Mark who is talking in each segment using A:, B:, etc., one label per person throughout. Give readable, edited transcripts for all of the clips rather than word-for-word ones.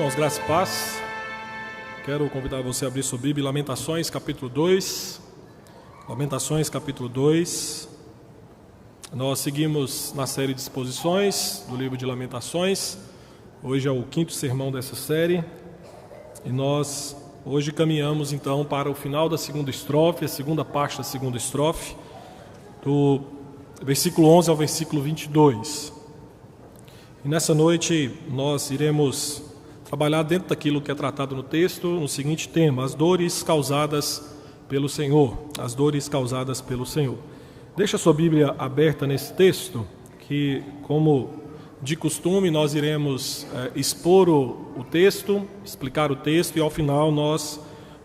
A: Irmãos, graça e paz. Quero convidar você a abrir sua Bíblia, Lamentações, capítulo 2. Lamentações, capítulo 2. Nós seguimos na série de exposições do livro de Lamentações. Hoje é o 5º sermão dessa série. E nós hoje caminhamos então para o final da segunda estrofe, a segunda parte da segunda estrofe, do versículo 11 ao versículo 22. E nessa noite nós iremos trabalhar dentro daquilo que é tratado no texto, no seguinte tema: as dores causadas pelo Senhor. As dores causadas pelo Senhor. Deixa a sua Bíblia aberta nesse texto, que, como de costume, nós iremos expor o texto, explicar o texto, e ao final nós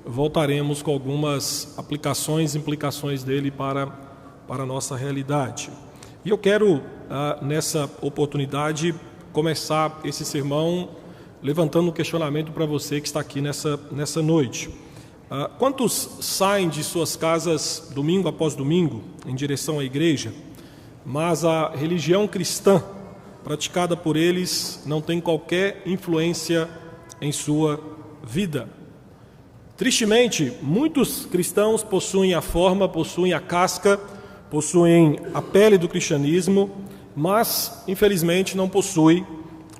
A: voltaremos com algumas aplicações, implicações dele para a nossa realidade. E eu quero, nessa oportunidade, começar esse sermão levantando um questionamento para você que está aqui nessa noite. Quantos saem de suas casas domingo após domingo em direção à igreja, mas a religião cristã praticada por eles não tem qualquer influência em sua vida? Tristemente, muitos cristãos possuem a forma, possuem a casca, possuem a pele do cristianismo, mas, infelizmente, não possuem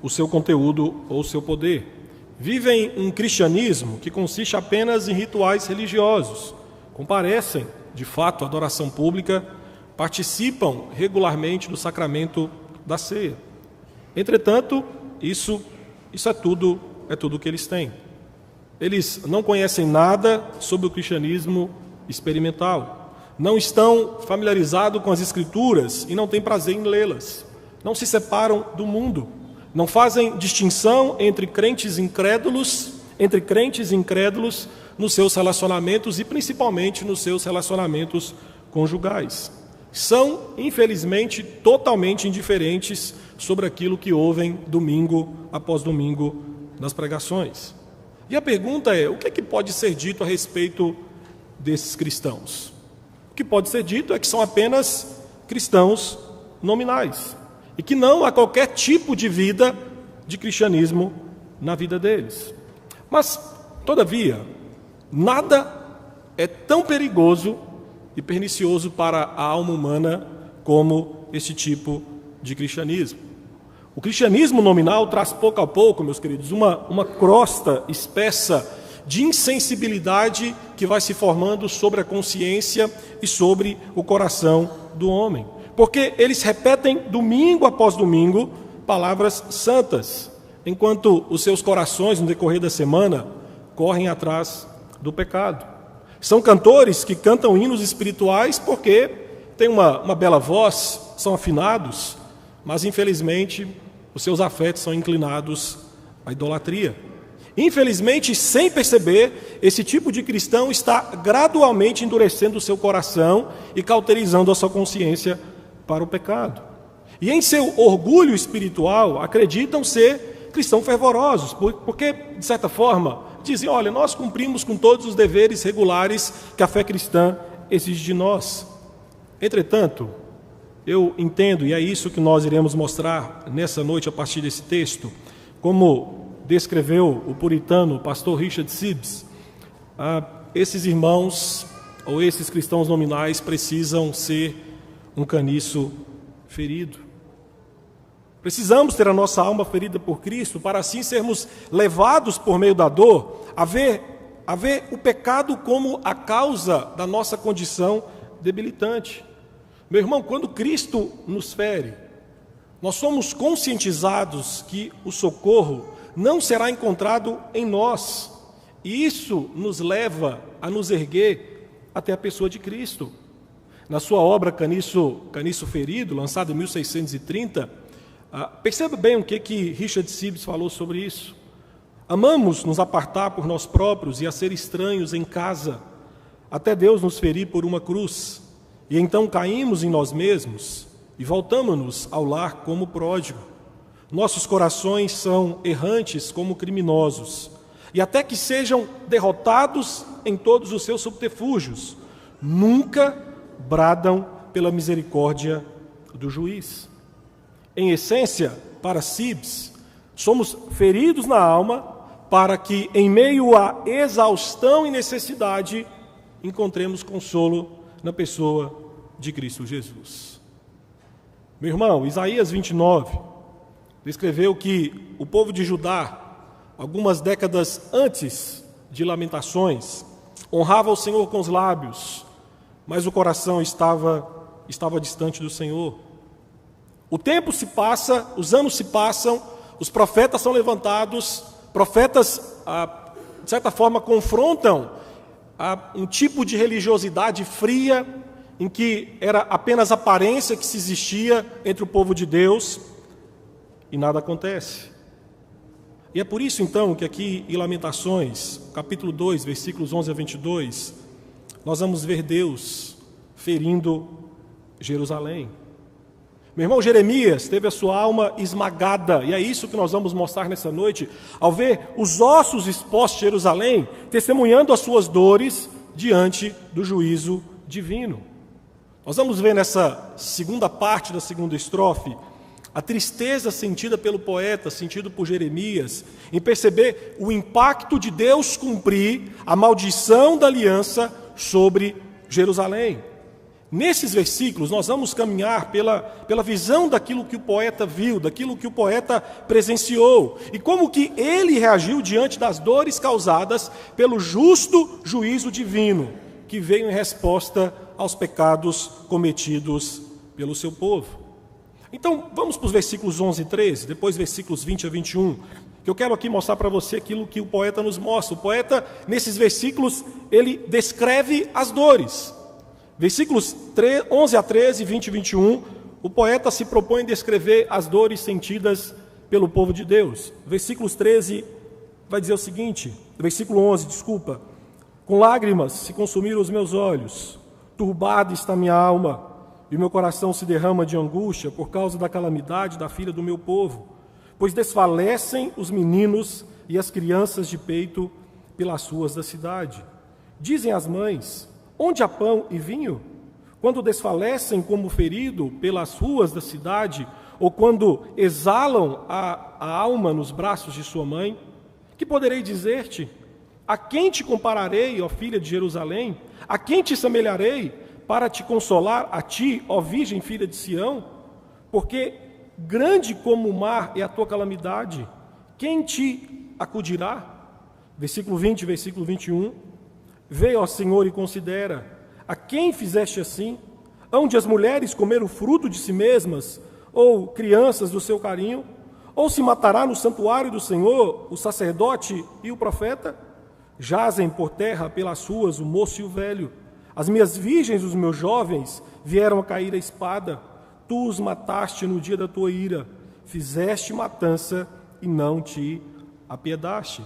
A: o seu conteúdo ou o seu poder. Vivem um cristianismo que consiste apenas em rituais religiosos, comparecem, de fato, à adoração pública, participam regularmente do sacramento da ceia. Entretanto, isso é tudo que eles têm. Eles não conhecem nada sobre o cristianismo experimental, não estão familiarizados com as Escrituras e não têm prazer em lê-las, não se separam do mundo, não fazem distinção entre crentes e incrédulos nos seus relacionamentos e principalmente nos seus relacionamentos conjugais. São, infelizmente, totalmente indiferentes sobre aquilo que ouvem domingo após domingo nas pregações. E a pergunta é: o que pode ser dito a respeito desses cristãos? O que pode ser dito é que são apenas cristãos nominais e que não há qualquer tipo de vida de cristianismo na vida deles. Mas, todavia, nada é tão perigoso e pernicioso para a alma humana como esse tipo de cristianismo. O cristianismo nominal traz pouco a pouco, meus queridos, uma crosta espessa de insensibilidade que vai se formando sobre a consciência e sobre o coração do homem. Porque eles repetem domingo após domingo palavras santas, enquanto os seus corações, no decorrer da semana, correm atrás do pecado. São cantores que cantam hinos espirituais porque têm uma bela voz, são afinados, mas infelizmente os seus afetos são inclinados à idolatria. Infelizmente, sem perceber, esse tipo de cristão está gradualmente endurecendo o seu coração e cauterizando a sua consciência para o pecado. E em seu orgulho espiritual, acreditam ser cristãos fervorosos, porque, de certa forma, dizem: olha, nós cumprimos com todos os deveres regulares que a fé cristã exige de nós. Entretanto, eu entendo, e é isso que nós iremos mostrar nessa noite a partir desse texto, como descreveu o puritano, o pastor Richard Sibbes, esses irmãos, ou esses cristãos nominais, precisam ser um caniço ferido. Precisamos ter a nossa alma ferida por Cristo, para assim sermos levados por meio da dor a ver o pecado como a causa da nossa condição debilitante. Meu irmão, quando Cristo nos fere, nós somos conscientizados que o socorro não será encontrado em nós, e isso nos leva a nos erguer até a pessoa de Cristo. Na sua obra Caniço Ferido, lançada em 1630, perceba bem o que Richard Sibbes falou sobre isso. Amamos nos apartar por nós próprios e a ser estranhos em casa, até Deus nos ferir por uma cruz, e então caímos em nós mesmos e voltamos-nos ao lar como pródigo. Nossos corações são errantes como criminosos, e até que sejam derrotados em todos os seus subterfúgios, nunca bradam pela misericórdia do juiz. Em essência, para Sibbes, somos feridos na alma, para que, em meio à exaustão e necessidade, encontremos consolo na pessoa de Cristo Jesus. Meu irmão, Isaías 29 descreveu que o povo de Judá, algumas décadas antes de Lamentações, honrava o Senhor com os lábios, mas o coração estava distante do Senhor. O tempo se passa, os anos se passam, os profetas são levantados, profetas, de certa forma, confrontam um tipo de religiosidade fria, em que era apenas aparência que se existia entre o povo de Deus, e nada acontece. E é por isso, então, que aqui em Lamentações, capítulo 2, versículos 11 a 22, nós vamos ver Deus ferindo Jerusalém. Meu irmão, Jeremias teve a sua alma esmagada, e é isso que nós vamos mostrar nessa noite, ao ver os ossos expostos de Jerusalém, testemunhando as suas dores diante do juízo divino. Nós vamos ver nessa segunda parte da segunda estrofe, a tristeza sentida pelo poeta, sentida por Jeremias, em perceber o impacto de Deus cumprir a maldição da aliança sobre Jerusalém. Nesses versículos, nós vamos caminhar pela visão daquilo que o poeta viu, daquilo que o poeta presenciou, e como que ele reagiu diante das dores causadas pelo justo juízo divino, que veio em resposta aos pecados cometidos pelo seu povo. Então, vamos para os versículos 11 e 13, depois versículos 20 a 21, que eu quero aqui mostrar para você aquilo que o poeta nos mostra. O poeta, nesses versículos, ele descreve as dores. Versículos 11 a 13, 20 e 21, o poeta se propõe a descrever as dores sentidas pelo povo de Deus. Versículos 13 vai dizer o seguinte, versículo 11, desculpa: com lágrimas se consumiram os meus olhos, turbada está minha alma, e o meu coração se derrama de angústia por causa da calamidade da filha do meu povo, pois desfalecem os meninos e as crianças de peito pelas ruas da cidade. Dizem as mães: onde há pão e vinho? Quando desfalecem como ferido pelas ruas da cidade, ou quando exalam a alma nos braços de sua mãe, que poderei dizer-te? A quem te compararei, ó filha de Jerusalém? A quem te semelharei para te consolar a ti, ó virgem filha de Sião? Porque grande como o mar é a tua calamidade, quem te acudirá? Versículo 20, versículo 21. Vê, ó Senhor, e considera, a quem fizeste assim? Hão de as mulheres comer o fruto de si mesmas, ou crianças do seu carinho? Ou se matará no santuário do Senhor o sacerdote e o profeta? Jazem por terra pelas ruas o moço e o velho. As minhas virgens e os meus jovens vieram a cair à espada. Tu os mataste no dia da tua ira, fizeste matança e não te apiedaste.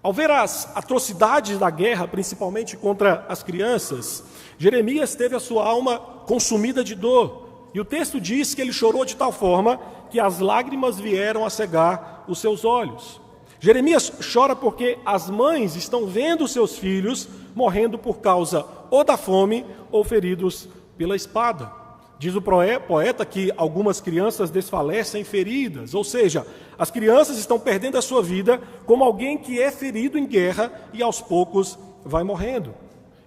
A: Ao ver as atrocidades da guerra, principalmente contra as crianças, Jeremias teve a sua alma consumida de dor. E o texto diz que ele chorou de tal forma que as lágrimas vieram a cegar os seus olhos. Jeremias chora porque as mães estão vendo seus filhos morrendo por causa ou da fome ou feridos pela espada. Diz o poeta que algumas crianças desfalecem feridas, ou seja, as crianças estão perdendo a sua vida como alguém que é ferido em guerra e aos poucos vai morrendo.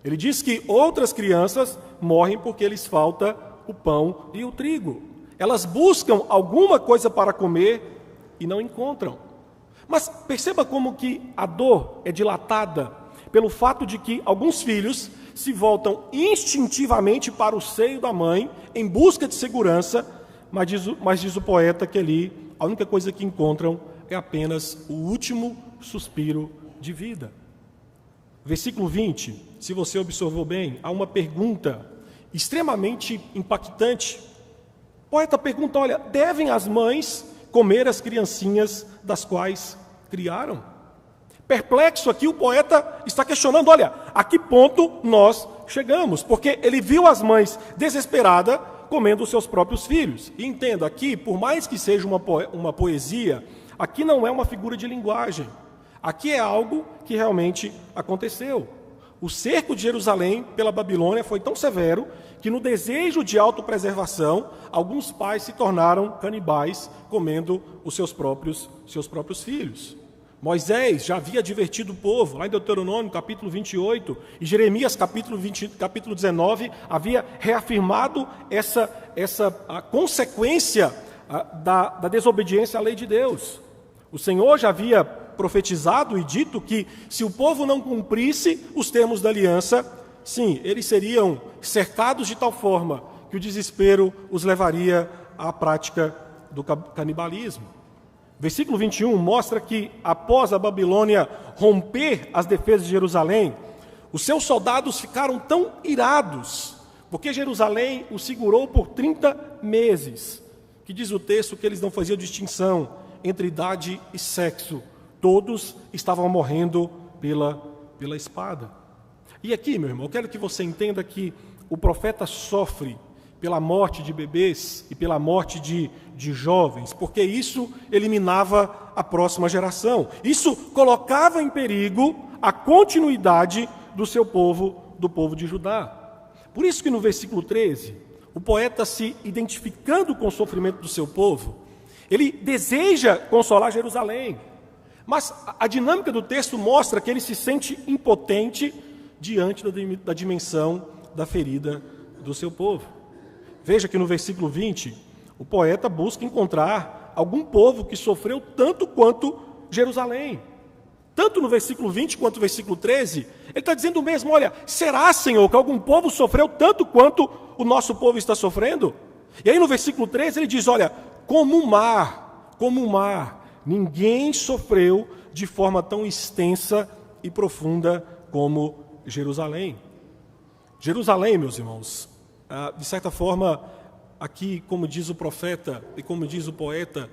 A: Ele diz que outras crianças morrem porque lhes falta o pão e o trigo. Elas buscam alguma coisa para comer e não encontram. Mas perceba como que a dor é dilatada pelo fato de que alguns filhos se voltam instintivamente para o seio da mãe em busca de segurança, mas diz o poeta que ali a única coisa que encontram é apenas o último suspiro de vida. Versículo 20, se você observou bem, há uma pergunta extremamente impactante. O poeta pergunta, olha, devem as mães comer as criancinhas das quais criaram? Perplexo aqui, o poeta está questionando, olha, a que ponto nós chegamos? Porque ele viu as mães desesperadas comendo os seus próprios filhos. E entenda, aqui, por mais que seja uma poesia, aqui não é uma figura de linguagem. Aqui é algo que realmente aconteceu. O cerco de Jerusalém pela Babilônia foi tão severo que, no desejo de autopreservação, alguns pais se tornaram canibais comendo os seus próprios filhos. Moisés já havia advertido o povo, lá em Deuteronômio, capítulo 28, e Jeremias, capítulo 19, havia reafirmado a consequência da desobediência à lei de Deus. O Senhor já havia profetizado e dito que, se o povo não cumprisse os termos da aliança, sim, eles seriam cercados de tal forma que o desespero os levaria à prática do canibalismo. Versículo 21 mostra que, após a Babilônia romper as defesas de Jerusalém, os seus soldados ficaram tão irados, porque Jerusalém os segurou por 30 meses, que diz o texto que eles não faziam distinção entre idade e sexo. Todos estavam morrendo pela espada. E aqui, meu irmão, eu quero que você entenda que o profeta sofre pela morte de bebês e pela morte de jovens, porque isso eliminava a próxima geração. Isso colocava em perigo a continuidade do seu povo, do povo de Judá. Por isso que no versículo 13, o poeta, se identificando com o sofrimento do seu povo, ele deseja consolar Jerusalém. Mas a dinâmica do texto mostra que ele se sente impotente diante da dimensão da ferida do seu povo. Veja que no versículo 20, o poeta busca encontrar algum povo que sofreu tanto quanto Jerusalém. Tanto no versículo 20 quanto no versículo 13, ele está dizendo mesmo, olha, será, Senhor, que algum povo sofreu tanto quanto o nosso povo está sofrendo? E aí no versículo 13 ele diz, olha, como um mar, ninguém sofreu de forma tão extensa e profunda como Jerusalém. Jerusalém, meus irmãos, de certa forma, aqui, como diz o profeta e como diz o poeta,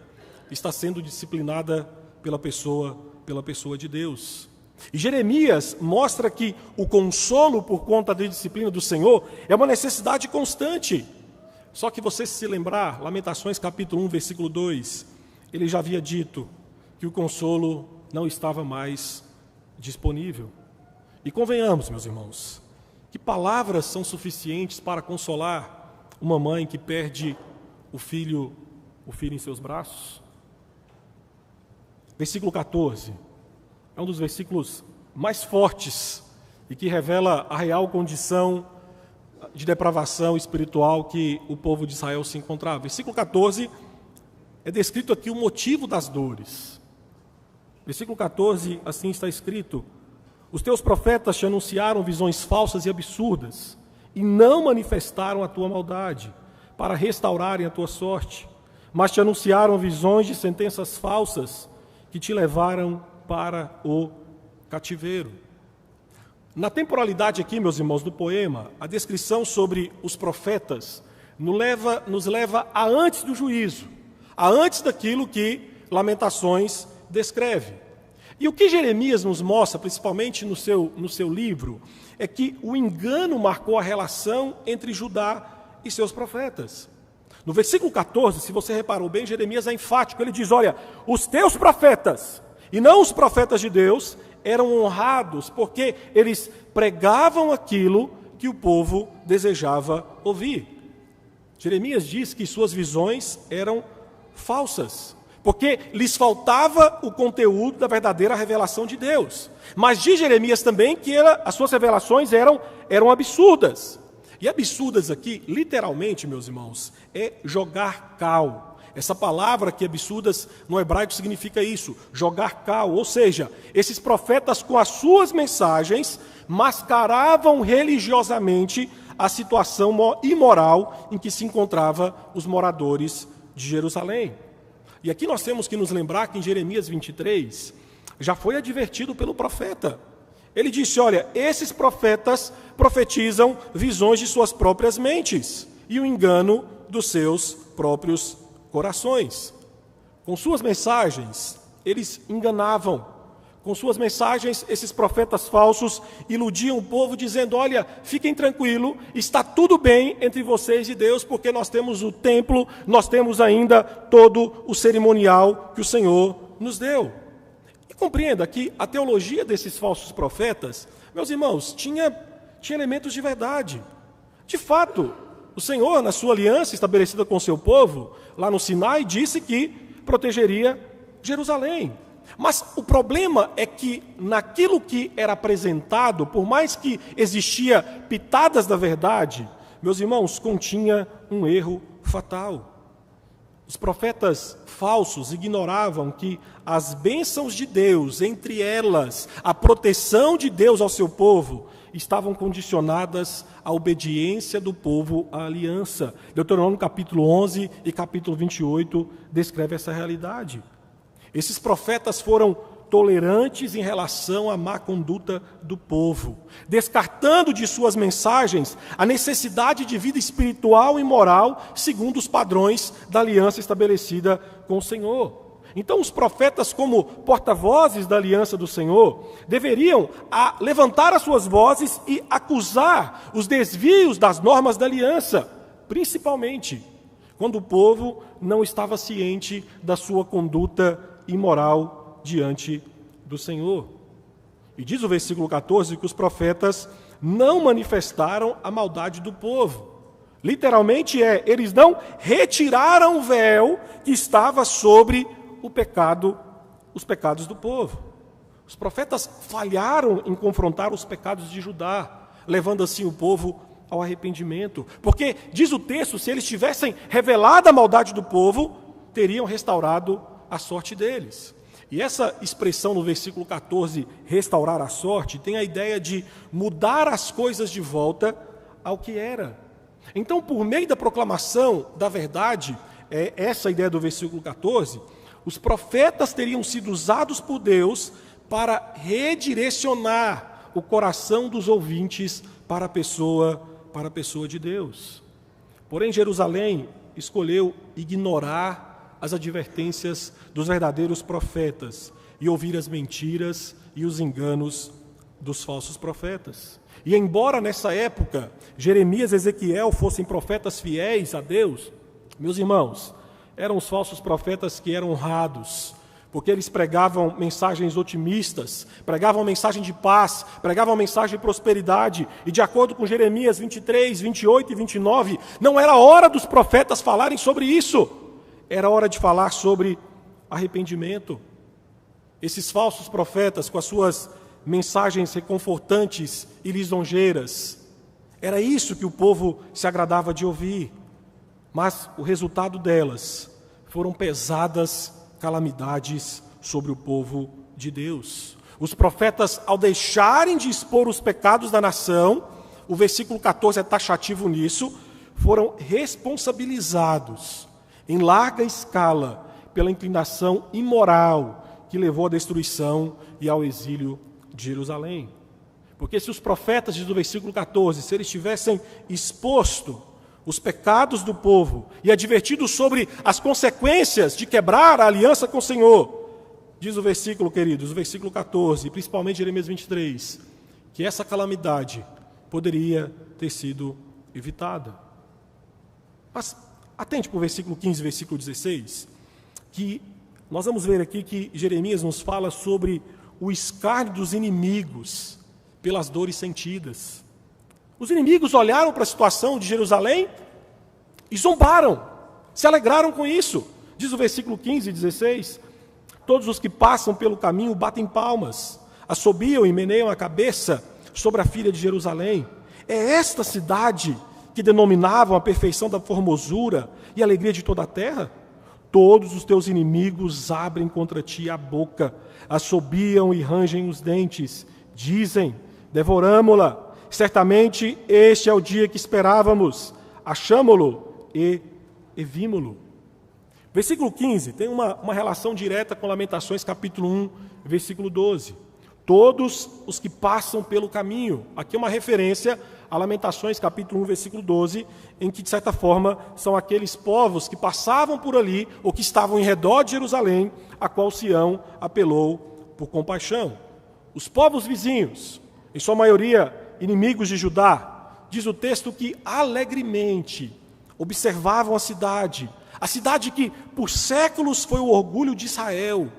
A: está sendo disciplinada pela pessoa de Deus. E Jeremias mostra que o consolo por conta da disciplina do Senhor é uma necessidade constante. Só que você se lembrar, Lamentações capítulo 1, versículo 2, ele já havia dito que o consolo não estava mais disponível. E convenhamos, meus irmãos, que palavras são suficientes para consolar uma mãe que perde o filho em seus braços? Versículo 14 é um dos versículos mais fortes e que revela a real condição de depravação espiritual que o povo de Israel se encontrava. Versículo 14 é descrito aqui o motivo das dores. Versículo 14, assim está escrito: os teus profetas te anunciaram visões falsas e absurdas, e não manifestaram a tua maldade, para restaurarem a tua sorte, mas te anunciaram visões de sentenças falsas, que te levaram para o cativeiro. Na temporalidade aqui, meus irmãos, do poema, a descrição sobre os profetas nos leva a antes do juízo, a antes daquilo que Lamentações descreve. E o que Jeremias nos mostra, principalmente no seu livro, é que o engano marcou a relação entre Judá e seus profetas. No versículo 14, se você reparou bem, Jeremias é enfático, ele diz, olha, os teus profetas, e não os profetas de Deus, eram honrados, porque eles pregavam aquilo que o povo desejava ouvir. Jeremias diz que suas visões eram falsas, porque lhes faltava o conteúdo da verdadeira revelação de Deus. Mas diz Jeremias também que as suas revelações eram absurdas. E absurdas aqui, literalmente, meus irmãos, é jogar cal. Essa palavra que absurdas no hebraico significa isso, jogar cal. Ou seja, esses profetas com as suas mensagens mascaravam religiosamente a situação imoral em que se encontravam os moradores de Jerusalém. E aqui nós temos que nos lembrar que em Jeremias 23 já foi advertido pelo profeta. Ele disse, olha, esses profetas profetizam visões de suas próprias mentes e o engano dos seus próprios corações. Com suas mensagens, eles enganavam. Com suas mensagens, esses profetas falsos iludiam o povo dizendo, olha, fiquem tranquilos, está tudo bem entre vocês e Deus, porque nós temos o templo, nós temos ainda todo o cerimonial que o Senhor nos deu. E compreenda que a teologia desses falsos profetas, meus irmãos, tinha elementos de verdade. De fato, o Senhor, na sua aliança estabelecida com o seu povo, lá no Sinai, disse que protegeria Jerusalém. Mas o problema é que naquilo que era apresentado, por mais que existia pitadas da verdade, meus irmãos, continha um erro fatal. Os profetas falsos ignoravam que as bênçãos de Deus, entre elas a proteção de Deus ao seu povo, estavam condicionadas à obediência do povo à aliança. Deuteronômio capítulo 11 e capítulo 28 descreve essa realidade. Esses profetas foram tolerantes em relação à má conduta do povo, descartando de suas mensagens a necessidade de vida espiritual e moral segundo os padrões da aliança estabelecida com o Senhor. Então, os profetas, como porta-vozes da aliança do Senhor, deveriam levantar as suas vozes e acusar os desvios das normas da aliança, principalmente quando o povo não estava ciente da sua conduta imoral diante do Senhor. E diz o versículo 14 que os profetas não manifestaram a maldade do povo. Literalmente eles não retiraram o véu que estava sobre os pecados do povo. Os profetas falharam em confrontar os pecados de Judá, levando assim o povo ao arrependimento. Porque, diz o texto, se eles tivessem revelado a maldade do povo, teriam restaurado a sorte deles. E essa expressão no versículo 14, restaurar a sorte, tem a ideia de mudar as coisas de volta ao que era. Então, por meio da proclamação da verdade, essa ideia do versículo 14, os profetas teriam sido usados por Deus para redirecionar o coração dos ouvintes para a pessoa de Deus. Porém, Jerusalém escolheu ignorar as advertências dos verdadeiros profetas e ouvir as mentiras e os enganos dos falsos profetas. E embora nessa época Jeremias e Ezequiel fossem profetas fiéis a Deus, meus irmãos, eram os falsos profetas que eram honrados, porque eles pregavam mensagens otimistas, pregavam mensagem de paz, pregavam mensagem de prosperidade, e de acordo com Jeremias 23, 28 e 29, não era hora dos profetas falarem sobre isso, era hora de falar sobre arrependimento. Esses falsos profetas, com as suas mensagens reconfortantes e lisonjeiras, era isso que o povo se agradava de ouvir, mas o resultado delas foram pesadas calamidades sobre o povo de Deus. Os profetas, ao deixarem de expor os pecados da nação, o versículo 14 é taxativo nisso, foram responsabilizados em larga escala pela inclinação imoral que levou à destruição e ao exílio de Jerusalém. Porque se os profetas, diz o versículo 14, se eles tivessem exposto os pecados do povo e advertido sobre as consequências de quebrar a aliança com o Senhor, diz o versículo, queridos, o versículo 14, principalmente Jeremias 23, que essa calamidade poderia ter sido evitada. Mas atente para o versículo 15 e versículo 16, que nós vamos ver aqui que Jeremias nos fala sobre o escárnio dos inimigos pelas dores sentidas. Os inimigos olharam para a situação de Jerusalém e zombaram, se alegraram com isso. Diz o versículo 15 e 16, todos os que passam pelo caminho batem palmas, assobiam e meneiam a cabeça sobre a filha de Jerusalém. É esta cidade que denominavam a perfeição da formosura e a alegria de toda a terra? Todos os teus inimigos abrem contra ti a boca, assobiam e rangem os dentes, dizem, devoramo-la. Certamente este é o dia que esperávamos, achamo-lo e vimo-lo. Versículo 15 tem uma relação direta com Lamentações capítulo 1, versículo 12. Todos os que passam pelo caminho. Aqui é uma referência a Lamentações capítulo 1, versículo 12, em que de certa forma são aqueles povos que passavam por ali ou que estavam em redor de Jerusalém, a qual Sião apelou por compaixão. Os povos vizinhos, em sua maioria inimigos de Judá, diz o texto que alegremente observavam a cidade que por séculos foi o orgulho de Israel,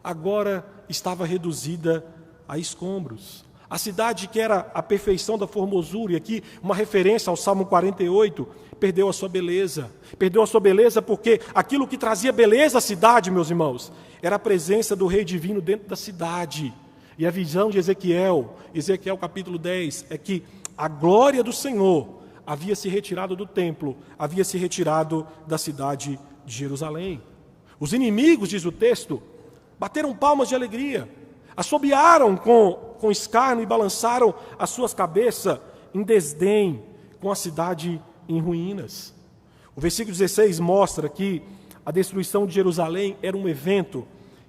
A: agora estava reduzida a escombros. A cidade que era a perfeição da formosura, e aqui uma referência ao Salmo 48, perdeu a sua beleza. Perdeu a sua beleza porque aquilo que trazia beleza à cidade, meus irmãos, era a presença do Rei Divino dentro da cidade. E a visão de Ezequiel capítulo 10, é que a glória do Senhor havia se retirado do templo, havia se retirado da cidade de Jerusalém. Os inimigos, diz o texto, bateram palmas de alegria, assobiaram com escárnio e balançaram as suas cabeças em desdém com a cidade em ruínas. O versículo 16 mostra que a destruição de Jerusalém era um evento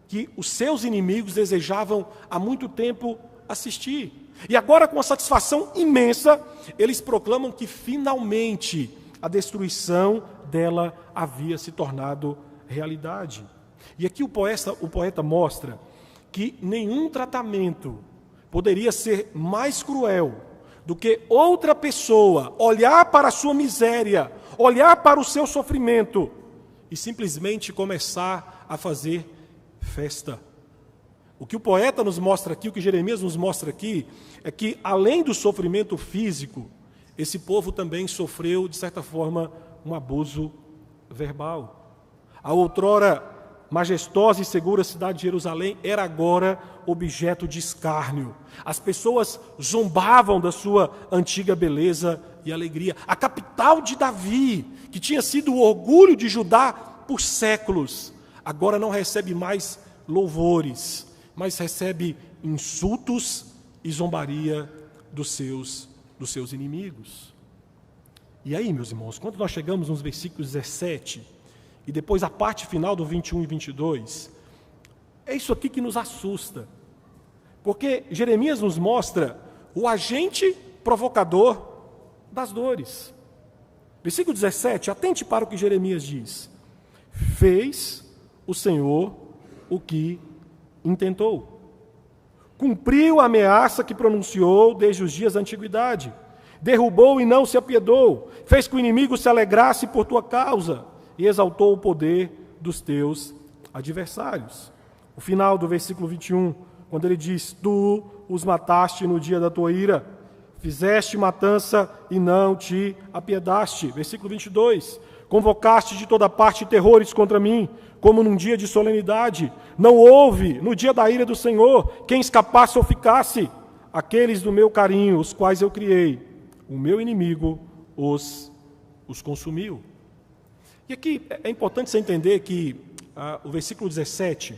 A: que os seus inimigos desejavam há muito tempo assistir. E agora, com a satisfação imensa, eles proclamam que finalmente a destruição dela havia se tornado realidade. E aqui o poeta mostra que nenhum tratamento poderia ser mais cruel do que outra pessoa olhar para a sua miséria, olhar para o seu sofrimento e simplesmente começar a fazer festa. O que o poeta nos mostra aqui, o que Jeremias nos mostra aqui, é que além do sofrimento físico, esse povo também sofreu, de certa forma, um abuso verbal. A outrora majestosa e segura cidade de Jerusalém era agora objeto de escárnio. As pessoas zombavam da sua antiga beleza e alegria. A capital de Davi, que tinha sido o orgulho de Judá por séculos, agora não recebe mais louvores, mas recebe insultos e zombaria dos seus inimigos. E aí, meus irmãos, quando nós chegamos nos versículos 17 e depois a parte final do 21 e 22, é isso aqui que nos assusta. Porque Jeremias nos mostra o agente provocador das dores. Versículo 17, atente para o que Jeremias diz. Fez o Senhor o que intentou. Cumpriu a ameaça que pronunciou desde os dias da antiguidade. Derrubou e não se apiedou. Fez que o inimigo se alegrasse por tua causa e exaltou o poder dos teus adversários. O final do versículo 21, quando ele diz, tu os mataste no dia da tua ira, fizeste matança e não te apiedaste. Versículo 22, convocaste de toda parte terrores contra mim, como num dia de solenidade. Não houve, no dia da ira do Senhor, quem escapasse ou ficasse. Aqueles do meu carinho, os quais eu criei, o meu inimigo os consumiu. E aqui é importante você entender que o versículo 17,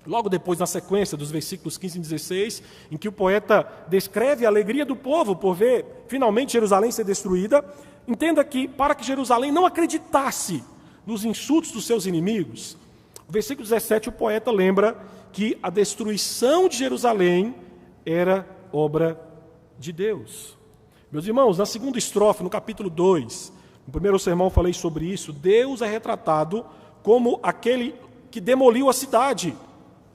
A: logo depois, na sequência dos versículos 15 e 16, em que o poeta descreve a alegria do povo por ver finalmente Jerusalém ser destruída, entenda que para que Jerusalém não acreditasse nos insultos dos seus inimigos, no versículo 17 o poeta lembra que a destruição de Jerusalém era obra de Deus. Meus irmãos, na segunda estrofe, no capítulo 2, no primeiro sermão eu falei sobre isso, Deus é retratado como aquele que demoliu a cidade.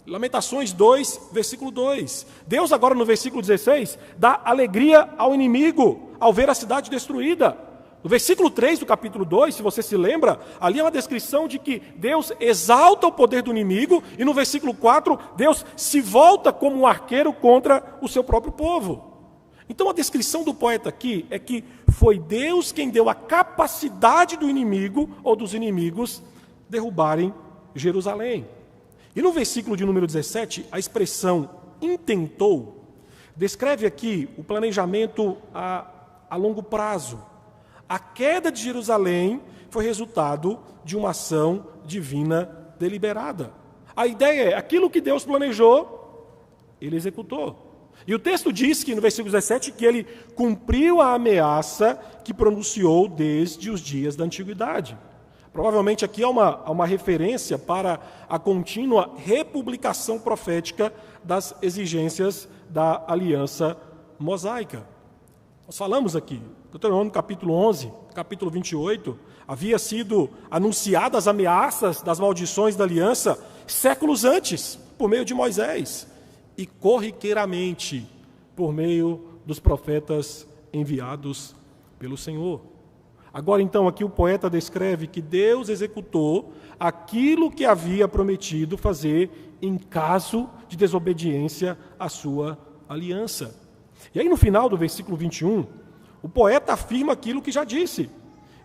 A: Lamentações 2, versículo 2. Deus agora no versículo 16 dá alegria ao inimigo ao ver a cidade destruída. No versículo 3 do capítulo 2, se você se lembra, ali é uma descrição de que Deus exalta o poder do inimigo e no versículo 4, Deus se volta como um arqueiro contra o seu próprio povo. Então a descrição do poeta aqui é que foi Deus quem deu a capacidade do inimigo ou dos inimigos derrubarem Jerusalém. E no versículo de número 17, a expressão intentou descreve aqui o planejamento a longo prazo. A queda de Jerusalém foi resultado de uma ação divina deliberada. A ideia é, aquilo que Deus planejou, ele executou. E o texto diz que, no versículo 17, que ele cumpriu a ameaça que pronunciou desde os dias da antiguidade. Provavelmente aqui há uma referência para a contínua republicação profética das exigências da aliança mosaica. Nós falamos aqui, Deuteronômio capítulo 11, capítulo 28, havia sido anunciadas as ameaças das maldições da aliança séculos antes, por meio de Moisés, e corriqueiramente por meio dos profetas enviados pelo Senhor. Agora, então, aqui o poeta descreve que Deus executou aquilo que havia prometido fazer em caso de desobediência à sua aliança. E aí no final do versículo 21, o poeta afirma aquilo que já disse.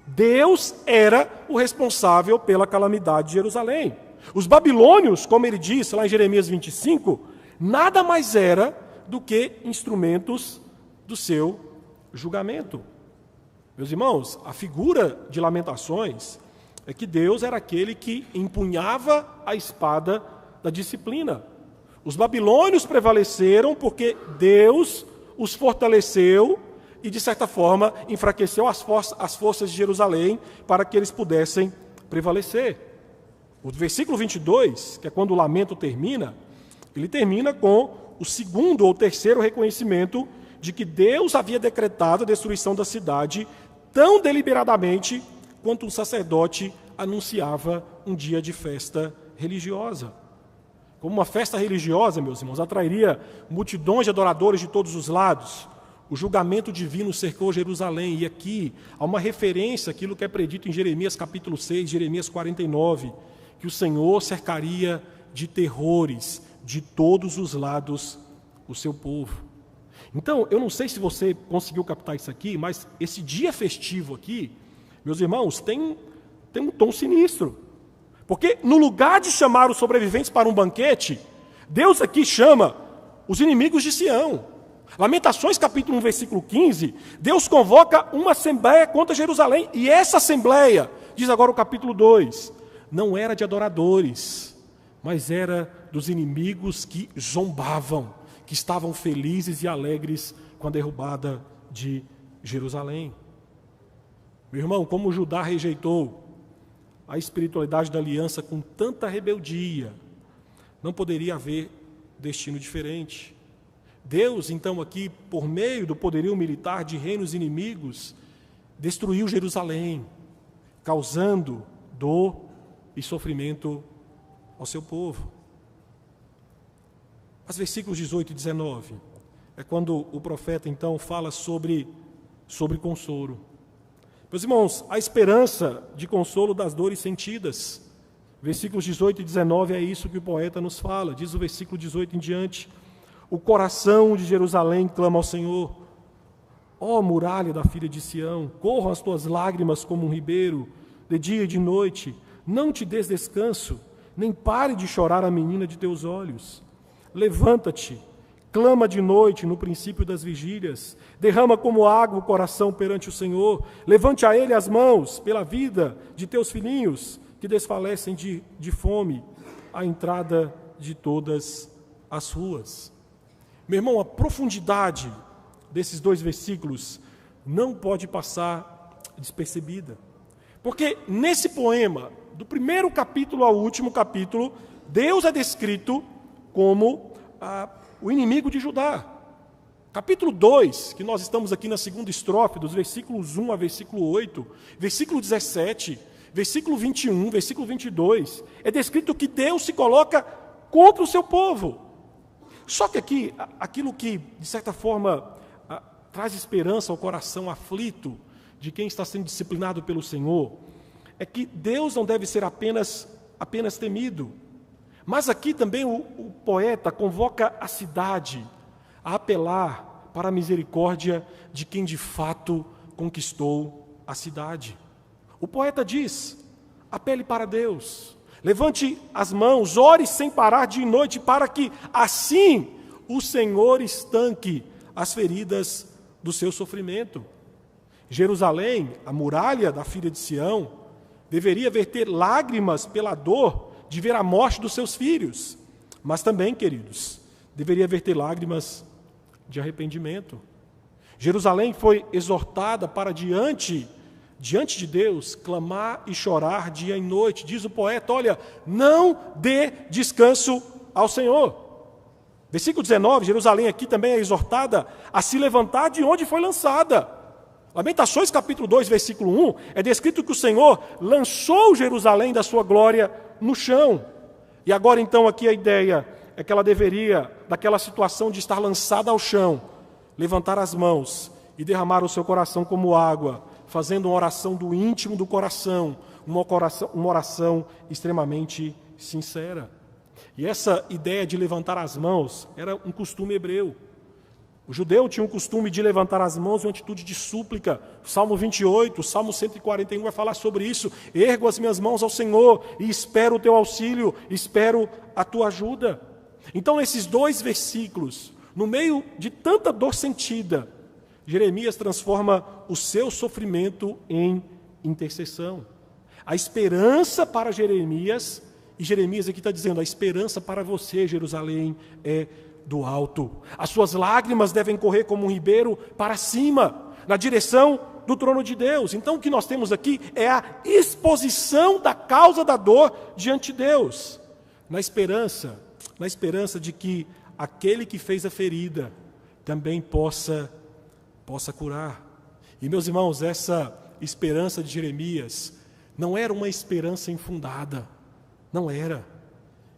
A: Deus era o responsável pela calamidade de Jerusalém. Os babilônios, como ele disse lá em Jeremias 25, nada mais era do que instrumentos do seu julgamento. Meus irmãos, a figura de Lamentações é que Deus era aquele que empunhava a espada da disciplina. Os babilônios prevaleceram porque Deus os fortaleceu e, de certa forma, enfraqueceu as forças de Jerusalém para que eles pudessem prevalecer. O versículo 22, que é quando o lamento termina, ele termina com o segundo ou terceiro reconhecimento de que Deus havia decretado a destruição da cidade tão deliberadamente quanto um sacerdote anunciava um dia de festa religiosa. Como uma festa religiosa, meus irmãos, atrairia multidões de adoradores de todos os lados. O julgamento divino cercou Jerusalém, e aqui há uma referência àquilo que é predito em Jeremias capítulo 6, Jeremias 49, que o Senhor cercaria de terrores de todos os lados o seu povo. Então, eu não sei se você conseguiu captar isso aqui, mas esse dia festivo aqui, meus irmãos, tem um tom sinistro. Porque no lugar de chamar os sobreviventes para um banquete, Deus aqui chama os inimigos de Sião. Lamentações capítulo 1, versículo 15, Deus convoca uma assembleia contra Jerusalém. E essa assembleia, diz agora o capítulo 2, não era de adoradores, mas era dos inimigos que zombavam, que estavam felizes e alegres com a derrubada de Jerusalém. Meu irmão, como Judá rejeitou a espiritualidade da aliança com tanta rebeldia, não poderia haver destino diferente. Deus, então, aqui, por meio do poderio militar de reinos inimigos, destruiu Jerusalém, causando dor e sofrimento ao seu povo. Mas versículos 18 e 19 é quando o profeta, então, fala sobre consolo. Meus irmãos, a esperança de consolo das dores sentidas. Versículos 18 e 19 é isso que o poeta nos fala. Diz o versículo 18 em diante: o coração de Jerusalém clama ao Senhor. Ó muralha da filha de Sião, corram as tuas lágrimas como um ribeiro, de dia e de noite. Não te des descanso, nem pare de chorar a menina de teus olhos. Levanta-te, clama de noite no princípio das vigílias, derrama como água o coração perante o Senhor, levante a Ele as mãos pela vida de teus filhinhos, que desfalecem de fome, à entrada de todas as ruas. Meu irmão, a profundidade desses dois versículos não pode passar despercebida, porque nesse poema, do primeiro capítulo ao último capítulo, Deus é descrito como o inimigo de Judá. Capítulo 2, que nós estamos aqui na segunda estrofe, dos versículos 1 a versículo 8, versículo 17, versículo 21, versículo 22, é descrito que Deus se coloca contra o seu povo. Só que aqui, aquilo que, de certa forma, traz esperança ao coração aflito de quem está sendo disciplinado pelo Senhor, é que Deus não deve ser apenas temido. Mas aqui também o poeta convoca a cidade a apelar para a misericórdia de quem de fato conquistou a cidade. O poeta diz: apele para Deus, levante as mãos, ore sem parar dia e noite, para que assim o Senhor estanque as feridas do seu sofrimento. Jerusalém, a muralha da filha de Sião, deveria verter lágrimas pela dor de ver a morte dos seus filhos, mas também, queridos, deveria verter lágrimas de arrependimento. Jerusalém foi exortada para diante de Deus, clamar e chorar dia e noite. Diz o poeta: olha, não dê descanso ao Senhor. Versículo 19, Jerusalém aqui também é exortada a se levantar de onde foi lançada. Lamentações capítulo 2, versículo 1, é descrito que o Senhor lançou Jerusalém da sua glória no chão. E agora então aqui a ideia é que ela deveria, daquela situação de estar lançada ao chão, levantar as mãos e derramar o seu coração como água, fazendo uma oração do íntimo do coração, uma oração extremamente sincera. E essa ideia de levantar as mãos era um costume hebreu. O judeu tinha o costume de levantar as mãos em uma atitude de súplica. O Salmo 28, o Salmo 141 vai falar sobre isso. Ergo as minhas mãos ao Senhor e espero o teu auxílio, espero a tua ajuda. Então, nesses 2 versículos, no meio de tanta dor sentida, Jeremias transforma o seu sofrimento em intercessão. A esperança para Jeremias, e Jeremias aqui está dizendo, a esperança para você, Jerusalém, é do alto. As suas lágrimas devem correr como um ribeiro para cima, na direção do trono de Deus. Então o que nós temos aqui é a exposição da causa da dor diante de Deus, na esperança de que aquele que fez a ferida também possa curar. E meus irmãos, essa esperança de Jeremias não era uma esperança infundada, não era.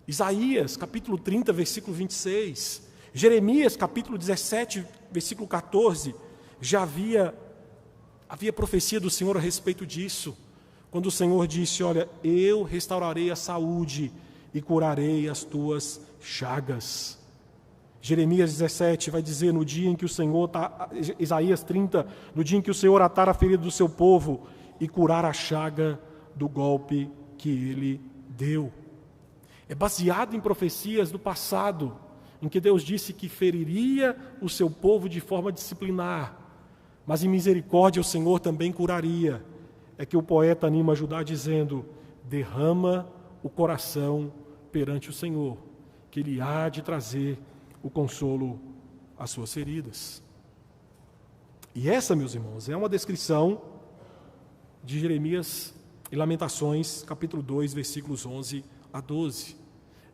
A: Isaías, capítulo 30, versículo 26, Jeremias, capítulo 17, versículo 14, já havia profecia do Senhor a respeito disso, quando o Senhor disse, olha, eu restaurarei a saúde e curarei as tuas chagas. Jeremias 17 vai dizer, no dia em que o Senhor, Isaías 30, no dia em que o Senhor atar a ferida do seu povo e curar a chaga do golpe que ele deu. É baseado em profecias do passado, em que Deus disse que feriria o seu povo de forma disciplinar, mas em misericórdia o Senhor também curaria. É que o poeta anima a Judá dizendo, derrama o coração perante o Senhor, que Ele há de trazer o consolo às suas feridas. E essa, meus irmãos, é uma descrição de Jeremias em Lamentações, capítulo 2, versículos 11 a 12.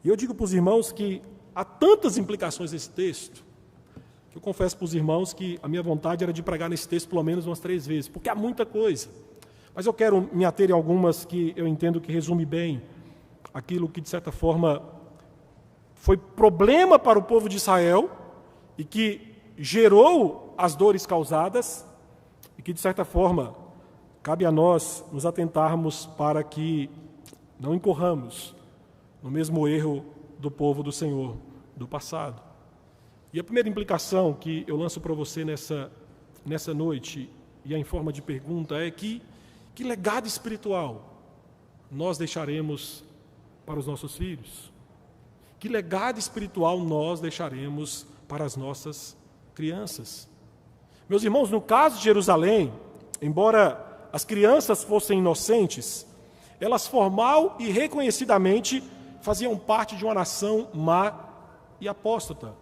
A: E eu digo para os irmãos que há tantas implicações nesse texto, que eu confesso para os irmãos que a minha vontade era de pregar nesse texto pelo menos umas 3 vezes, porque há muita coisa. Mas eu quero me ater em algumas que eu entendo que resume bem aquilo que, de certa forma, foi problema para o povo de Israel e que gerou as dores causadas e que, de certa forma, cabe a nós nos atentarmos para que não incorramos no mesmo erro do povo do Senhor do passado. E a primeira implicação que eu lanço para você nessa noite, e é em forma de pergunta, é que legado espiritual nós deixaremos para os nossos filhos? Que legado espiritual nós deixaremos para as nossas crianças? Meus irmãos, no caso de Jerusalém, embora as crianças fossem inocentes, elas formal e reconhecidamente faziam parte de uma nação má e apóstata.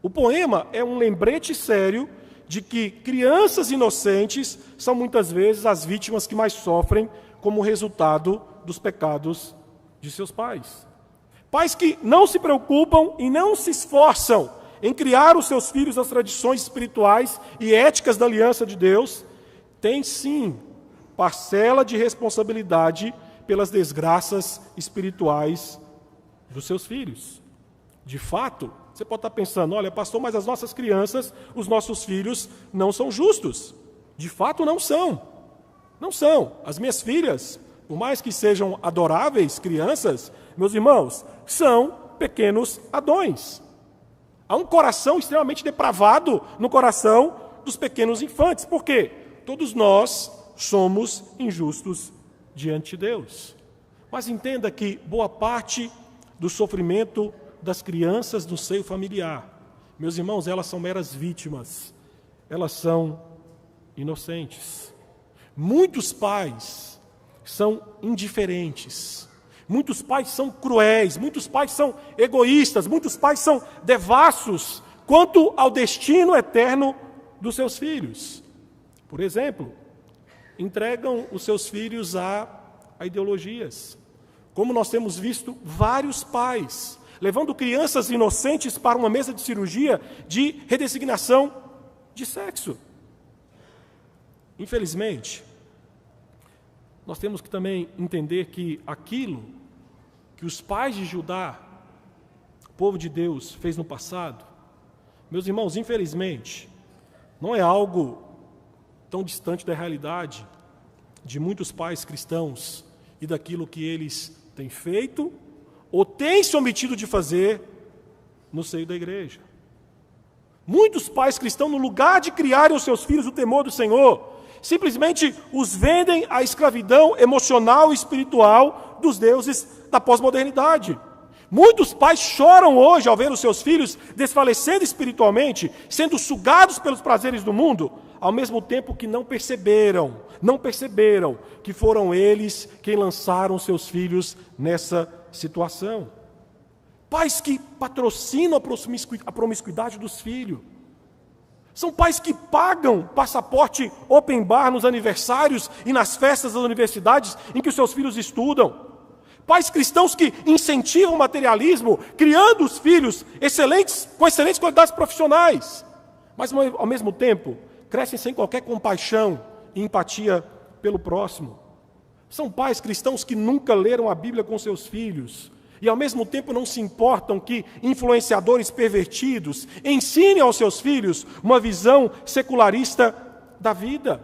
A: O poema é um lembrete sério de que crianças inocentes são muitas vezes as vítimas que mais sofrem como resultado dos pecados de seus pais. Pais que não se preocupam e não se esforçam em criar os seus filhos nas tradições espirituais e éticas da aliança de Deus, têm sim parcela de responsabilidade pelas desgraças espirituais dos seus filhos. De fato, você pode estar pensando, olha, pastor, mas as nossas crianças, os nossos filhos não são justos. De fato, não são. Não são. As minhas filhas, por mais que sejam adoráveis crianças, meus irmãos, são pequenos Adões. Há um coração extremamente depravado no coração dos pequenos infantes. Por quê? Todos nós somos injustos diante de Deus. Mas entenda que boa parte do sofrimento das crianças no seio familiar, meus irmãos, elas são meras vítimas. Elas são inocentes. Muitos pais são indiferentes. Muitos pais são cruéis. Muitos pais são egoístas. Muitos pais são devassos quanto ao destino eterno dos seus filhos. Por exemplo, entregam os seus filhos a ideologias. Como nós temos visto vários pais levando crianças inocentes para uma mesa de cirurgia de redesignação de sexo. Infelizmente, nós temos que também entender que aquilo que os pais de Judá, o povo de Deus, fez no passado, meus irmãos, infelizmente, não é algo tão distante da realidade de muitos pais cristãos e daquilo que eles têm feito ou têm se omitido de fazer no seio da igreja. Muitos pais cristãos, no lugar de criarem os seus filhos o temor do Senhor, simplesmente os vendem à escravidão emocional e espiritual dos deuses da pós-modernidade. Muitos pais choram hoje ao ver os seus filhos desfalecendo espiritualmente, sendo sugados pelos prazeres do mundo, ao mesmo tempo que não perceberam que foram eles quem lançaram seus filhos nessa situação. Pais que patrocinam a promiscuidade dos filhos. São pais que pagam passaporte open bar nos aniversários e nas festas das universidades em que os seus filhos estudam. Pais cristãos que incentivam o materialismo, criando os filhos com excelentes qualidades profissionais, mas ao mesmo tempo crescem sem qualquer compaixão e empatia pelo próximo. São pais cristãos que nunca leram a Bíblia com seus filhos e ao mesmo tempo não se importam que influenciadores pervertidos ensinem aos seus filhos uma visão secularista da vida.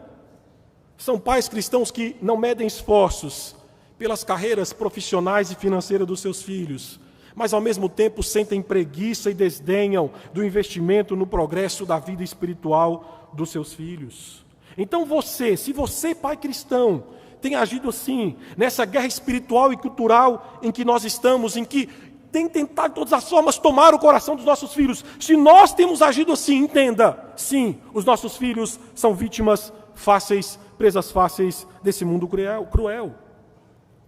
A: São pais cristãos que não medem esforços pelas carreiras profissionais e financeiras dos seus filhos, mas ao mesmo tempo sentem preguiça e desdenham do investimento no progresso da vida espiritual dos seus filhos. Então se você, pai cristão, tem agido assim, nessa guerra espiritual e cultural em que nós estamos, em que tem tentado de todas as formas tomar o coração dos nossos filhos, se nós temos agido assim, entenda, sim, os nossos filhos são vítimas fáceis, presas fáceis desse mundo cruel.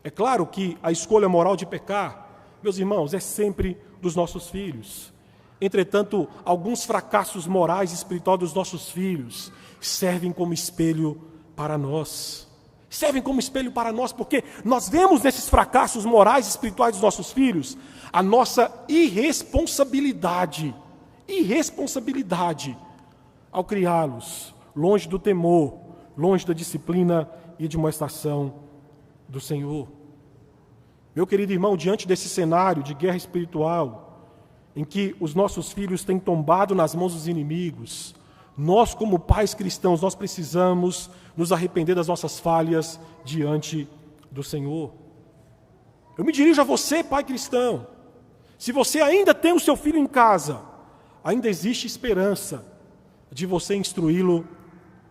A: É claro que a escolha moral de pecar, meus irmãos, é sempre dos nossos filhos. Entretanto, alguns fracassos morais e espirituais dos nossos filhos servem como espelho para nós. Servem como espelho para nós, porque nós vemos nesses fracassos morais e espirituais dos nossos filhos a nossa irresponsabilidade ao criá-los longe do temor, longe da disciplina e de uma estação do Senhor. Meu querido irmão, diante desse cenário de guerra espiritual, em que os nossos filhos têm tombado nas mãos dos inimigos, nós, como pais cristãos, nós precisamos nos arrepender das nossas falhas diante do Senhor. Eu me dirijo a você, pai cristão. Se você ainda tem o seu filho em casa, ainda existe esperança de você instruí-lo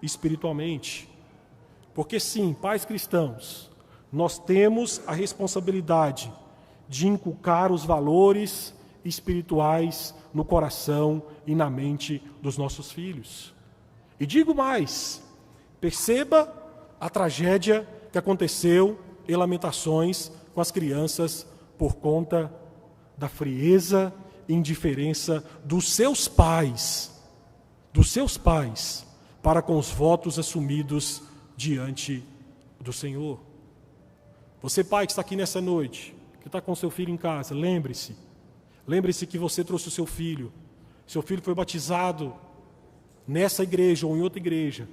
A: espiritualmente. Porque sim, pais cristãos, nós temos a responsabilidade de inculcar os valores espirituais no coração e na mente dos nossos filhos. E digo mais, perceba a tragédia que aconteceu em Lamentações com as crianças por conta da frieza e indiferença dos seus pais para com os votos assumidos diante do Senhor. Você, pai, que está aqui nessa noite, que está com seu filho em casa, lembre-se que você trouxe o seu filho foi batizado nessa igreja ou em outra igreja,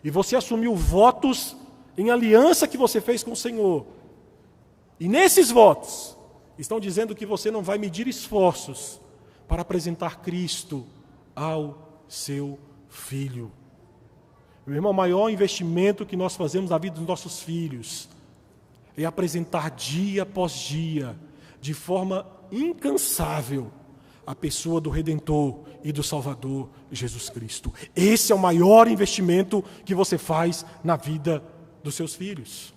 A: e você assumiu votos em aliança que você fez com o Senhor, e nesses votos estão dizendo que você não vai medir esforços para apresentar Cristo ao seu filho. Meu irmão, o maior investimento que nós fazemos na vida dos nossos filhos é apresentar dia após dia, de forma incansável, a pessoa do Redentor e do Salvador Jesus Cristo. Esse é o maior investimento que você faz na vida dos seus filhos.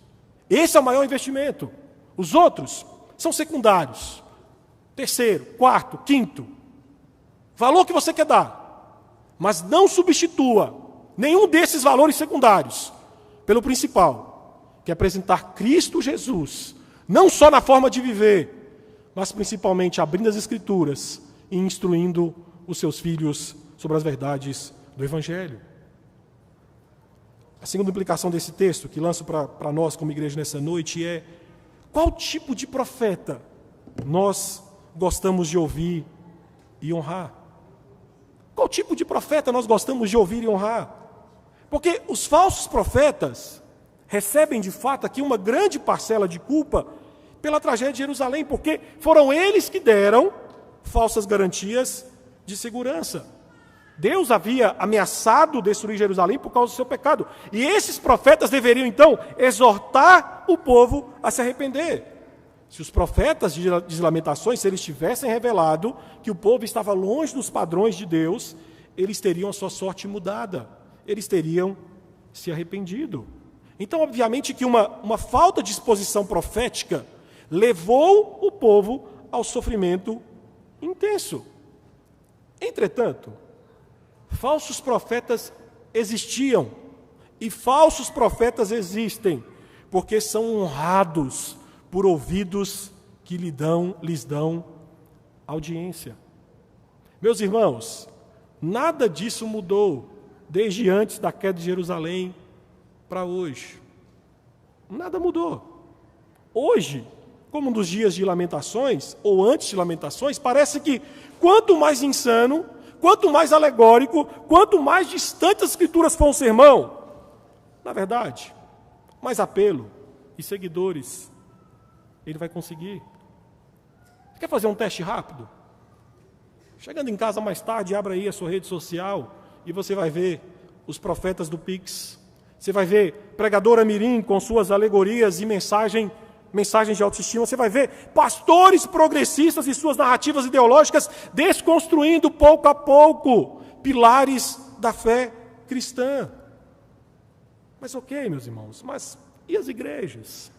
A: Esse é o maior investimento. Os outros são secundários. Terceiro, quarto, quinto. Valor que você quer dar. Mas não substitua nenhum desses valores secundários pelo principal, que é apresentar Cristo Jesus, não só na forma de viver, mas principalmente abrindo as Escrituras e instruindo os seus filhos sobre as verdades do Evangelho. A segunda implicação desse texto, que lanço para nós como igreja nessa noite, é: qual tipo de profeta nós gostamos de ouvir e honrar? Qual tipo de profeta nós gostamos de ouvir e honrar? Porque os falsos profetas recebem de fato aqui uma grande parcela de culpa pela tragédia de Jerusalém, porque foram eles que deram falsas garantias de segurança. Deus havia ameaçado destruir Jerusalém por causa do seu pecado. E esses profetas deveriam, então, exortar o povo a se arrepender. Se os profetas de Lamentações, se eles tivessem revelado que o povo estava longe dos padrões de Deus, eles teriam a sua sorte mudada, eles teriam se arrependido. Então, obviamente que uma falta de exposição profética levou o povo ao sofrimento intenso. Entretanto, falsos profetas existiam e falsos profetas existem, porque são honrados por ouvidos que lhes dão audiência. Meus irmãos, nada disso mudou desde antes da queda de Jerusalém para hoje. Nada mudou. Hoje, como nos dias de Lamentações, ou antes de Lamentações, parece que quanto mais insano, quanto mais alegórico, quanto mais distante as Escrituras for um sermão, na verdade, mais apelo e seguidores ele vai conseguir. Você quer fazer um teste rápido? Chegando em casa mais tarde, abra aí a sua rede social e você vai ver os profetas do Pix. Você vai ver pregadora mirim com suas alegorias e mensagens de autoestima. Você vai ver pastores progressistas e suas narrativas ideológicas desconstruindo pouco a pouco pilares da fé cristã. Mas ok, meus irmãos, mas e as igrejas?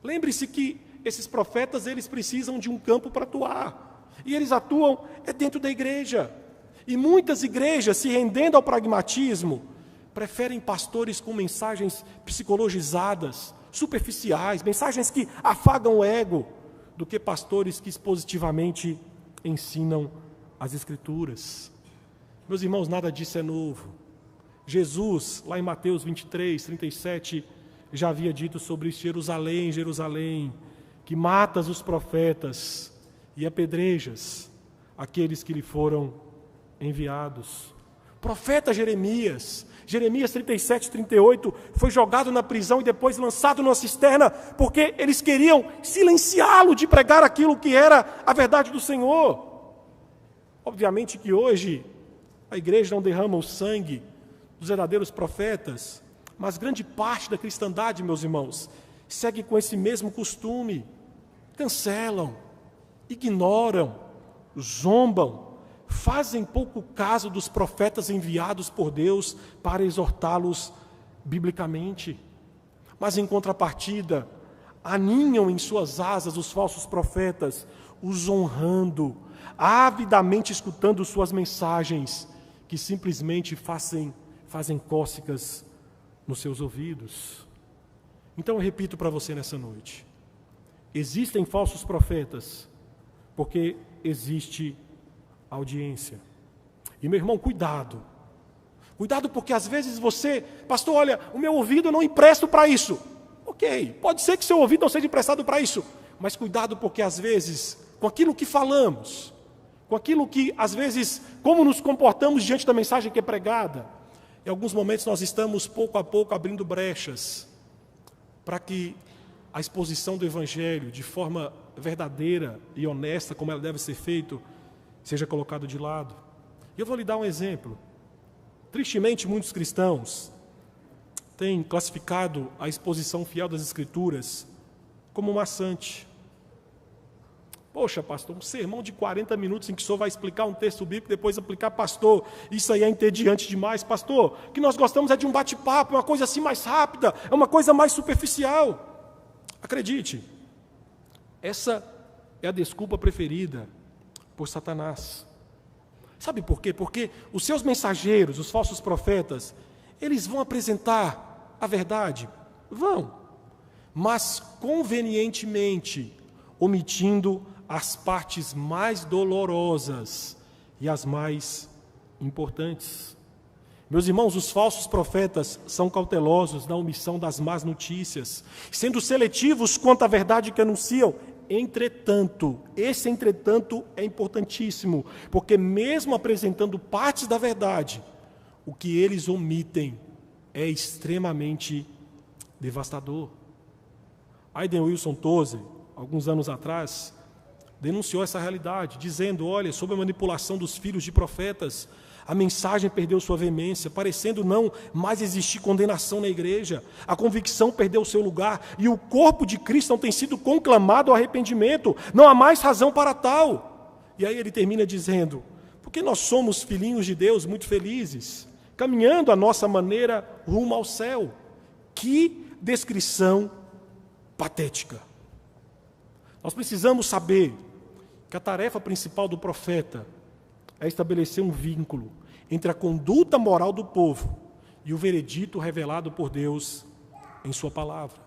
A: Lembre-se que esses profetas, eles precisam de um campo para atuar. E eles atuam dentro da igreja. E muitas igrejas, se rendendo ao pragmatismo, preferem pastores com mensagens psicologizadas, superficiais, mensagens que afagam o ego, do que pastores que expositivamente ensinam as Escrituras. Meus irmãos, nada disso é novo. Jesus, lá em Mateus 23, 37, já havia dito sobre isso: Jerusalém, Jerusalém, que matas os profetas e apedrejas aqueles que lhe foram enviados. Profeta Jeremias 37, 38, foi jogado na prisão e depois lançado numa cisterna, porque eles queriam silenciá-lo de pregar aquilo que era a verdade do Senhor. Obviamente que hoje a igreja não derrama o sangue dos verdadeiros profetas, mas grande parte da cristandade, meus irmãos, segue com esse mesmo costume. Cancelam, ignoram, zombam, fazem pouco caso dos profetas enviados por Deus para exortá-los biblicamente. Mas em contrapartida, aninham em suas asas os falsos profetas, os honrando, avidamente escutando suas mensagens, que simplesmente fazem cócegas nos seus ouvidos. Então eu repito para você nessa noite: existem falsos profetas, porque existe audiência. E meu irmão, cuidado. Cuidado, porque às vezes você, pastor, olha, o meu ouvido eu não empresto para isso. Ok, pode ser que seu ouvido não seja emprestado para isso, mas cuidado, porque às vezes, com aquilo que falamos, com aquilo que, às vezes, como nos comportamos diante da mensagem que é pregada, em alguns momentos nós estamos pouco a pouco abrindo brechas para que a exposição do Evangelho, de forma verdadeira e honesta, como ela deve ser feita, seja colocado de lado. E eu vou lhe dar um exemplo. Tristemente, muitos cristãos têm classificado a exposição fiel das Escrituras como maçante. Poxa, pastor, um sermão de 40 minutos em que o senhor vai explicar um texto bíblico, depois aplicar, pastor, isso aí é entediante demais. Pastor, o que nós gostamos é de um bate-papo, é uma coisa assim mais rápida, é uma coisa mais superficial. Acredite, essa é a desculpa preferida por Satanás. Sabe por quê? Porque os seus mensageiros, os falsos profetas, eles vão apresentar a verdade? Vão, mas convenientemente, omitindo as partes mais dolorosas e as mais importantes. Meus irmãos, os falsos profetas são cautelosos na omissão das más notícias, sendo seletivos quanto à verdade que anunciam. Entretanto, esse entretanto é importantíssimo, porque mesmo apresentando partes da verdade, o que eles omitem é extremamente devastador. Aiden Wilson Tozer, alguns anos atrás, denunciou essa realidade, dizendo: olha, sob a manipulação dos filhos de profetas, a mensagem perdeu sua veemência, parecendo não mais existir condenação na igreja, a convicção perdeu seu lugar, e o corpo de Cristo não tem sido conclamado ao arrependimento, não há mais razão para tal. E aí ele termina dizendo: Porque nós somos filhinhos de Deus muito felizes, caminhando a nossa maneira rumo ao céu. Que descrição patética! Nós precisamos saber que a tarefa principal do profeta é estabelecer um vínculo entre a conduta moral do povo e o veredito revelado por Deus em sua palavra.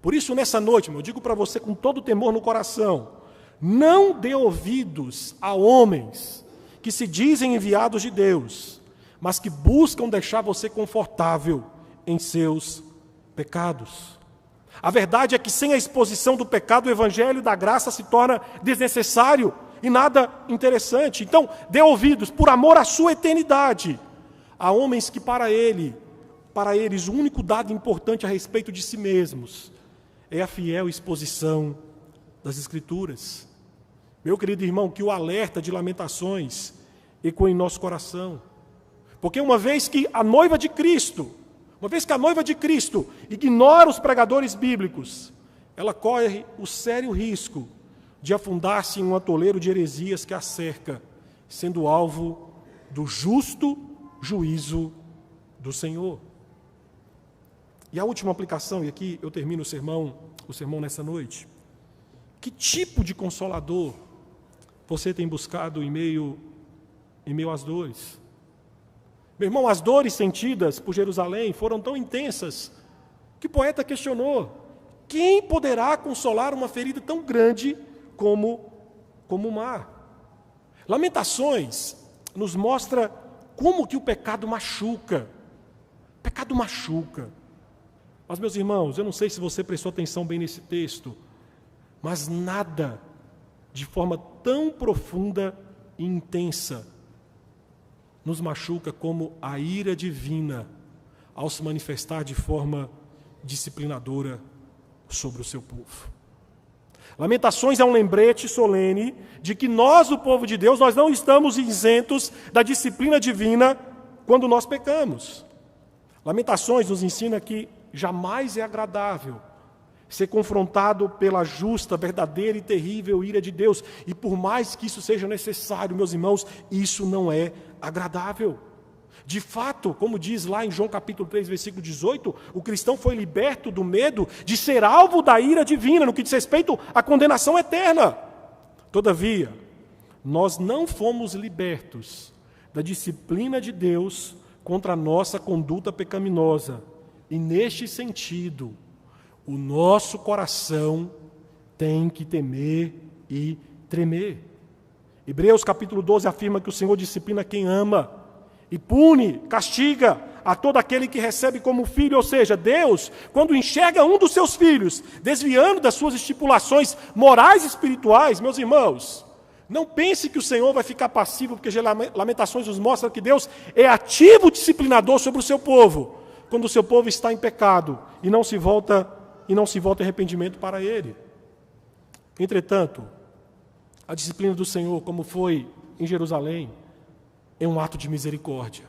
A: Por isso, nessa noite, eu digo para você com todo temor no coração, não dê ouvidos a homens que se dizem enviados de Deus, mas que buscam deixar você confortável em seus pecados. A verdade é que sem a exposição do pecado, o evangelho da graça se torna desnecessário e nada interessante. Então, dê ouvidos, por amor à sua eternidade, a homens que para eles, o único dado importante a respeito de si mesmos é a fiel exposição das Escrituras. Meu querido irmão, que o alerta de Lamentações ecoe em nosso coração. Porque uma vez que a noiva de Cristo ignora os pregadores bíblicos, ela corre o sério risco de afundar-se em um atoleiro de heresias que a cerca, sendo alvo do justo juízo do Senhor. E a última aplicação, e aqui eu termino o sermão nessa noite. Que tipo de consolador você tem buscado em meio às dores? Meu irmão, as dores sentidas por Jerusalém foram tão intensas que o poeta questionou: quem poderá consolar uma ferida tão grande como o mar? Lamentações nos mostra como que o pecado machuca. O pecado machuca. Mas, meus irmãos, eu não sei se você prestou atenção bem nesse texto, mas nada de forma tão profunda e intensa nos machuca como a ira divina ao se manifestar de forma disciplinadora sobre o seu povo. Lamentações é um lembrete solene de que nós, o povo de Deus, nós não estamos isentos da disciplina divina quando nós pecamos. Lamentações nos ensina que jamais é agradável ser confrontado pela justa, verdadeira e terrível ira de Deus. E por mais que isso seja necessário, meus irmãos, isso não é agradável. De fato, como diz lá em João capítulo 3, versículo 18, o cristão foi liberto do medo de ser alvo da ira divina, no que diz respeito à condenação eterna. Todavia, nós não fomos libertos da disciplina de Deus contra a nossa conduta pecaminosa. E neste sentido, o nosso coração tem que temer e tremer. Hebreus capítulo 12 afirma que o Senhor disciplina quem ama e pune, castiga a todo aquele que recebe como filho. Ou seja, Deus, quando enxerga um dos seus filhos desviando das suas estipulações morais e espirituais, meus irmãos, não pense que o Senhor vai ficar passivo, porque Lamentações nos mostra que Deus é ativo disciplinador sobre o seu povo, quando o seu povo está em pecado e não se volta em arrependimento para Ele. Entretanto, a disciplina do Senhor, como foi em Jerusalém, é um ato de misericórdia,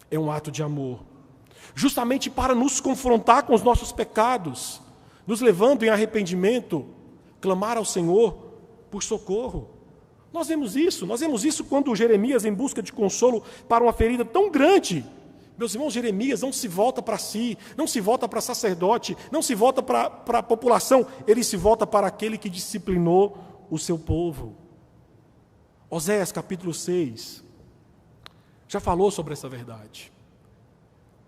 A: é um ato de amor, justamente para nos confrontar com os nossos pecados, nos levando em arrependimento, clamar ao Senhor por socorro. Nós vemos isso quando Jeremias, em busca de consolo para uma ferida tão grande, meus irmãos, Jeremias não se volta para si, não se volta para sacerdote, não se volta para a população, ele se volta para aquele que disciplinou o seu povo. Oséias capítulo 6 já falou sobre essa verdade.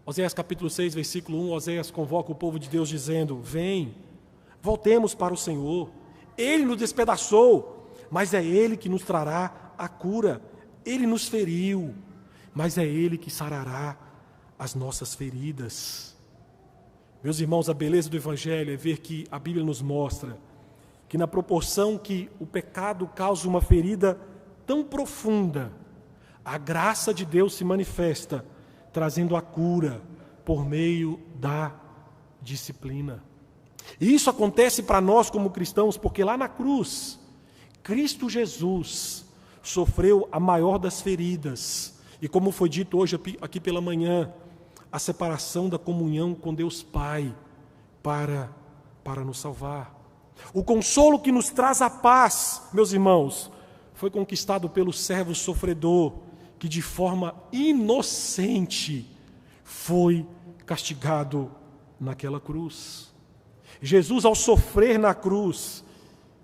A: Oséias capítulo 6, versículo 1, Oséias convoca o povo de Deus dizendo: vem, voltemos para o Senhor, Ele nos despedaçou, mas é Ele que nos trará a cura. Ele nos feriu, mas é Ele que sarará as nossas feridas. Meus irmãos, a beleza do Evangelho é ver que a Bíblia nos mostra que na proporção que o pecado causa uma ferida tão profunda, a graça de Deus se manifesta, trazendo a cura por meio da disciplina. E isso acontece para nós como cristãos, porque lá na cruz, Cristo Jesus sofreu a maior das feridas. E como foi dito hoje aqui pela manhã, a separação da comunhão com Deus Pai para nos salvar. O consolo que nos traz a paz, meus irmãos, foi conquistado pelo servo sofredor, que de forma inocente foi castigado naquela cruz. Jesus, ao sofrer na cruz,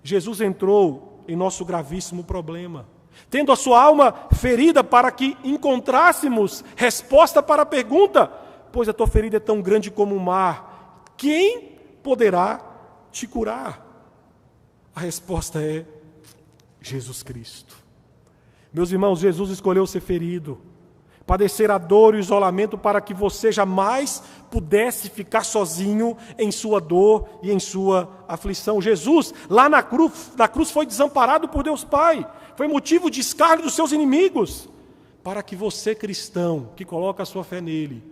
A: Jesus entrou em nosso gravíssimo problema, tendo a sua alma ferida para que encontrássemos resposta para a pergunta: pois a tua ferida é tão grande como o mar, quem poderá te curar? A resposta é Jesus Cristo. Meus irmãos, Jesus escolheu ser ferido, padecer a dor e o isolamento para que você jamais pudesse ficar sozinho em sua dor e em sua aflição. Jesus, lá na cruz foi desamparado por Deus Pai, foi motivo de escárnio dos seus inimigos, para que você, cristão, que coloca a sua fé nele,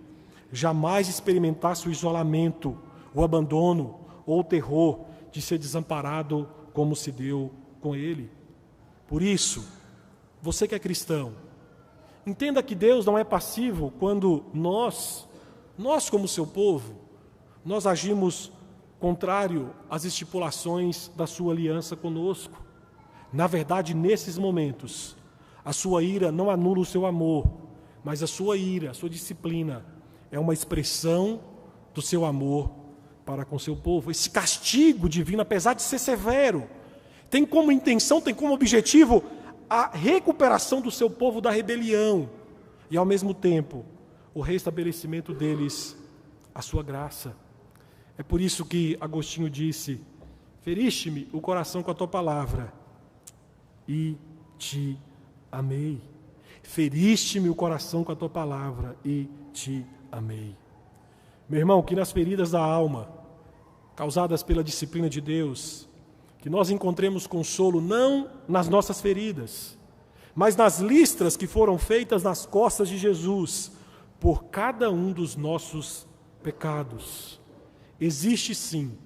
A: jamais experimentasse o isolamento, o abandono ou o terror de ser desamparado como se deu com ele. Por isso, você que é cristão, entenda que Deus não é passivo quando nós como seu povo, nós agimos contrário às estipulações da sua aliança conosco. Na verdade, nesses momentos, a sua ira não anula o seu amor, mas a sua ira, a sua disciplina, é uma expressão do seu amor para com seu povo. Esse castigo divino, apesar de ser severo, tem como intenção, tem como objetivo a recuperação do seu povo da rebelião e, ao mesmo tempo, o restabelecimento deles, a sua graça. É por isso que Agostinho disse: feriste-me o coração com a tua palavra e te amei. Feriste-me o coração com a tua palavra e te amei. Meu irmão, que nas feridas da alma, causadas pela disciplina de Deus, que nós encontremos consolo não nas nossas feridas, mas nas listras que foram feitas nas costas de Jesus por cada um dos nossos pecados. Existe sim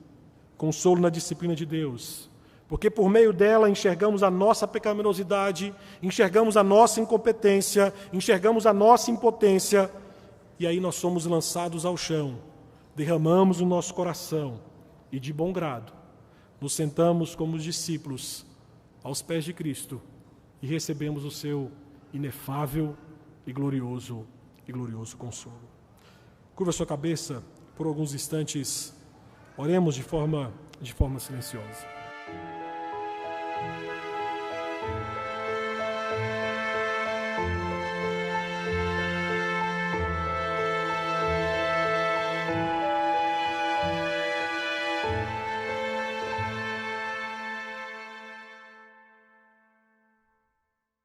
A: consolo na disciplina de Deus, porque por meio dela enxergamos a nossa pecaminosidade, enxergamos a nossa incompetência, enxergamos a nossa impotência, e aí nós somos lançados ao chão, derramamos o nosso coração e, de bom grado, nos sentamos como os discípulos aos pés de Cristo e recebemos o seu inefável e glorioso consolo. Curva a sua cabeça por alguns instantes, oremos de forma silenciosa.